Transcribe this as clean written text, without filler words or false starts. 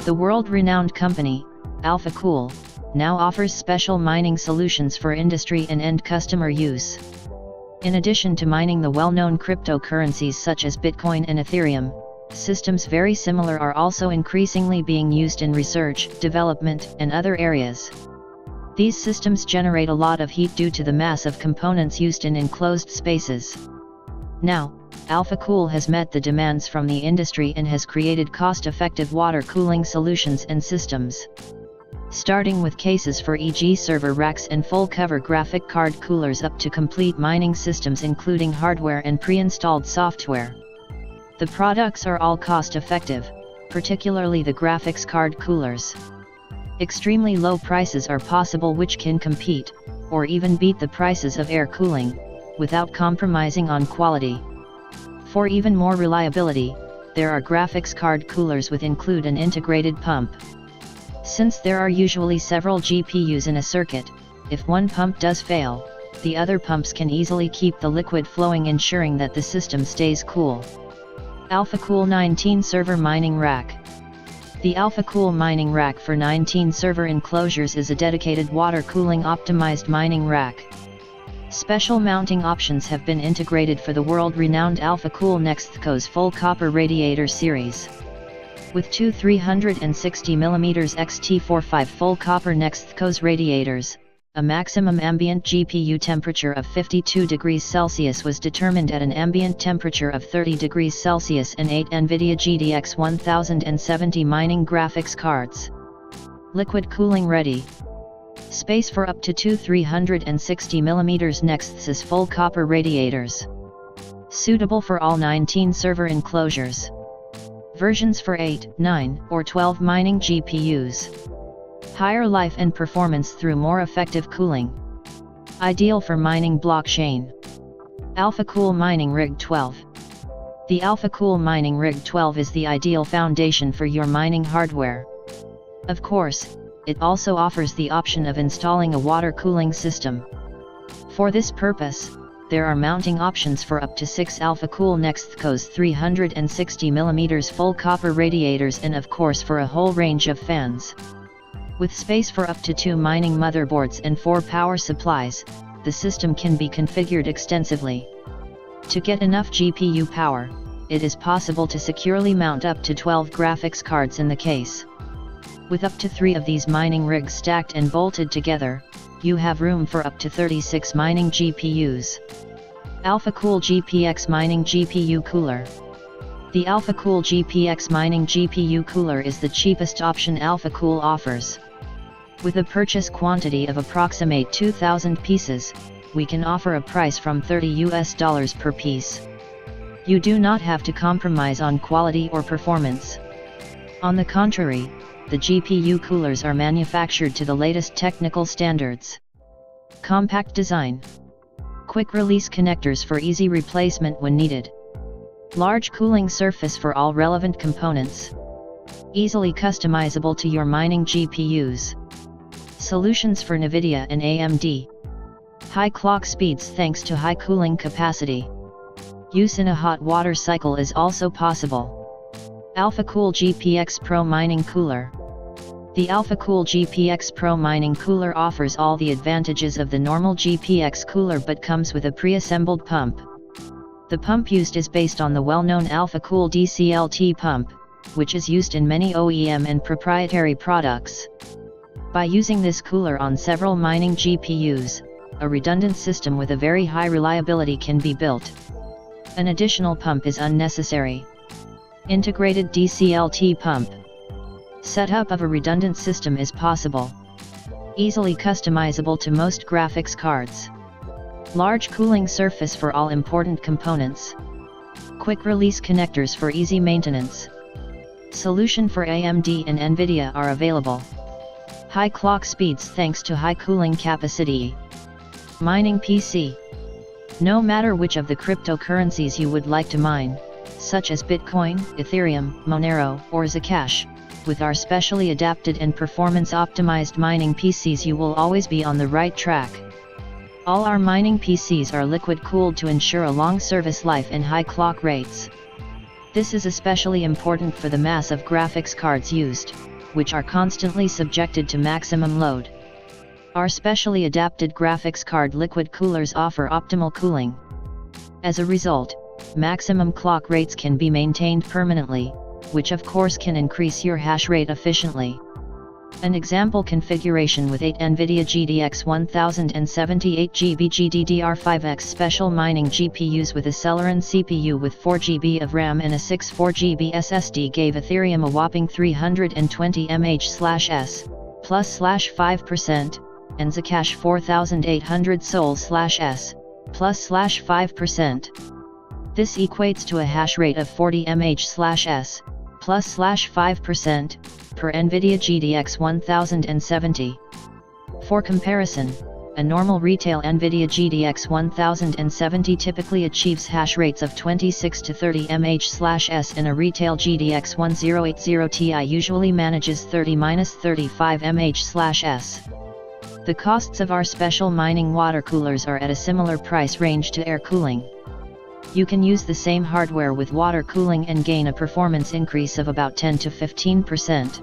The world-renowned company, Alphacool, now offers special mining solutions for industry and end customer use. In addition to mining the well-known cryptocurrencies such as Bitcoin and Ethereum, systems very similar are also increasingly being used in research, development, and other areas. These systems generate a lot of heat due to the mass of components used in enclosed spaces. Now, Alphacool has met the demands from the industry and has created cost-effective water cooling solutions and systems. Starting with cases for e.g. server racks and full-cover graphic card coolers up to complete mining systems including hardware and pre-installed software. The products are all cost-effective, particularly the graphics card coolers. Extremely low prices are possible which can compete, or even beat the prices of air cooling, without compromising on quality. For even more reliability, there are graphics card coolers with include an integrated pump. Since there are usually several GPUs in a circuit, if one pump does fail, the other pumps can easily keep the liquid flowing, ensuring that the system stays cool. Alphacool 19 Server Mining Rack. The Alphacool mining rack for 19 server enclosures is a dedicated water cooling optimized mining rack. Special mounting options have been integrated for the world-renowned Alphacool Nexthco's full copper radiator series. With two 360mm XT45 full copper Nexthco's radiators, a maximum ambient GPU temperature of 52 degrees Celsius was determined at an ambient temperature of 30 degrees Celsius and 8 NVIDIA GTX 1070 mining graphics cards. Liquid cooling ready. Space for up to two 360mm Nexth's full copper radiators. Suitable for all 19 server enclosures. Versions for 8, 9, or 12 mining GPUs. Higher life and performance through more effective cooling. Ideal for mining blockchain. Alphacool Mining Rig 12. The Alphacool Mining Rig 12 is the ideal foundation for your mining hardware. Of course, it also offers the option of installing a water cooling system. For this purpose, there are mounting options for up to 6 Alphacool Nexthco's 360mm full copper radiators and of course for a whole range of fans. With space for up to 2 mining motherboards and 4 power supplies, the system can be configured extensively. To get enough GPU power, it is possible to securely mount up to 12 graphics cards in the case. With up to 3 of these mining rigs stacked and bolted together, you have room for up to 36 mining GPUs. Alphacool GPX Mining GPU Cooler. The Alphacool GPX Mining GPU Cooler is the cheapest option Alphacool offers. With a purchase quantity of approximate 2,000 pieces, we can offer a price from $30 per piece. You do not have to compromise on quality or performance. On the contrary, the GPU coolers are manufactured to the latest technical standards. Compact design. Quick release connectors for easy replacement when needed. Large cooling surface for all relevant components. Easily customizable to your mining GPUs. Solutions for NVIDIA and AMD. High clock speeds thanks to high cooling capacity. Use in a hot water cycle is also possible. Alphacool GPX Pro Mining Cooler. The Alphacool GPX Pro Mining Cooler offers all the advantages of the normal GPX cooler but comes with a pre-assembled pump. The pump used is based on the well-known Alphacool DCLT pump, which is used in many OEM and proprietary products. By using this cooler on several mining GPUs, a redundant system with a very high reliability can be built. An additional pump is unnecessary. Integrated DCLT pump. Setup of a redundant system is possible. Easily customizable to most graphics cards. Large cooling surface for all important components. Quick release connectors for easy maintenance. Solution for AMD and NVIDIA are available. High clock speeds thanks to high cooling capacity. Mining PC. No matter which of the cryptocurrencies you would like to mine, such as Bitcoin, Ethereum, Monero, or Zcash, with our specially adapted and performance-optimized mining PCs you will always be on the right track. All our mining PCs are liquid-cooled to ensure a long service life and high clock rates. This is especially important for the mass of graphics cards used. which are constantly subjected to maximum load. Our specially adapted graphics card liquid coolers offer optimal cooling. As a result, maximum clock rates can be maintained permanently, which of course can increase your hash rate efficiently. An example configuration with 8 NVIDIA GTX 1070 8GB GDDR5X special mining GPUs with a Celeron CPU with 4GB of RAM and a 64GB SSD gave Ethereum a whopping 320 mAh/s, +/5%, and Zcash 4800 Sol/s, +/5%. This equates to a hash rate of 40 mAh/s, +/5%, per NVIDIA GTX 1070. For comparison, a normal retail NVIDIA GTX 1070 typically achieves hash rates of 26 to 30 mAh/s and a retail GTX 1080 Ti usually manages 30–35 mAh/s. The costs of our special mining water coolers are at a similar price range to air cooling. You can use the same hardware with water cooling and gain a performance increase of about 10 to 15%.